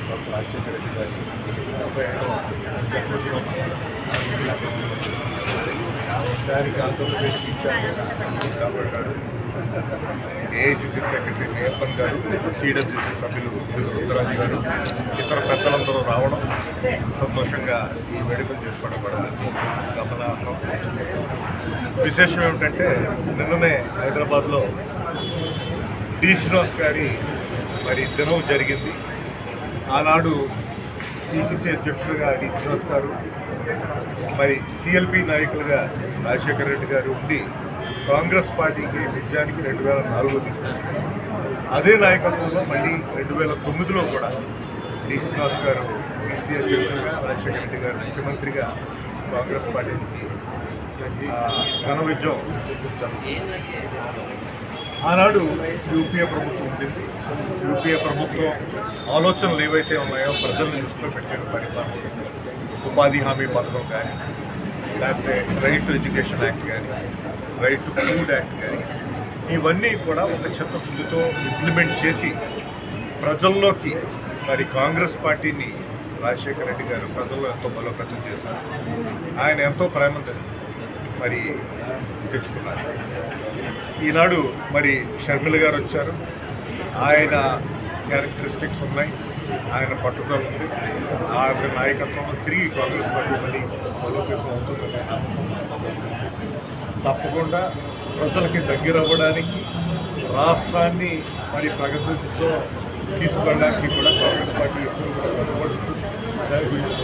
Doctor Rajasekhara Reddy గారి 75వ జన్మదినం దానికి ఆంధ్రప్రదేశ్కి ఇచ్చారు కాబట్టాడు. ఏఐసిసి సెక్రటరీ మేయప్పన్ గారు, సిడబ్ల్యూసి సభ్యులు రుద్రరాజు గారు, ఇతర పెద్దలందరూ రావడం సంతోషంగా ఈ వేడుకలు చేసుకోవడం కూడా గమనార్హం. విశేషం ఏమిటంటే నిన్ననే హైదరాబాద్లో డి శ్రీనివాస్ గారి దినం జరిగింది. ఆనాడు పిసిసి అధ్యక్షులుగా డి శ్రీనివాస్ గారు, సిఎల్పి నాయకులుగా రాజశేఖర రెడ్డి గారు ఉండి కాంగ్రెస్ పార్టీకి విజయానికి 2004లో తీసుకొచ్చారు. అదే నాయకత్వంలో మళ్ళీ 2009లో కూడా డి శ్రీనివాస్ గారు పిసిసి అధ్యక్షులుగా, రాజశేఖర రెడ్డి గారు ముఖ్యమంత్రిగా కాంగ్రెస్ పార్టీకి ఘన విజయం. ఆనాడు యూపీఏ ప్రభుత్వం ఉండింది. యూపీఏ ప్రభుత్వం ఆలోచనలు ఏవైతే ఉన్నాయో ప్రజలను దృష్టిలో పెట్టిన పరిపాలన, ఉపాధి హామీ పథకం కానీ, లేకపోతే రైట్ టు ఎడ్యుకేషన్ యాక్ట్ కానీ, రైట్ టు ఫుడ్ యాక్ట్ కానీ, ఇవన్నీ కూడా ఒక చిత్తశుద్ధితో ఇంప్లిమెంట్ చేసి ప్రజల్లోకి కాంగ్రెస్ పార్టీని రాజశేఖర రెడ్డి గారు ప్రజల్లో ఎంతో బలోపేతం చేశారు. ఆయన ఎంతో ప్రేమతో తెచ్చుకున్నారు. ఈనాడు షర్మిల గారు వచ్చారు. ఆయన క్యారెక్టరిస్టిక్స్ ఉన్నాయి, ఆయన పట్టుదల ఉంది. ఆ నాయకత్వంలో తిరిగి కాంగ్రెస్ పార్టీ మళ్ళీ బలోపేతం అవుతుందని తప్పకుండా ప్రజలకి దగ్గర అవ్వడానికి, రాష్ట్రాన్ని ప్రగతి దిశలో తీసుకెళ్ళడానికి కూడా కాంగ్రెస్ పార్టీ ఎప్పుడు కూడా దాని గురించి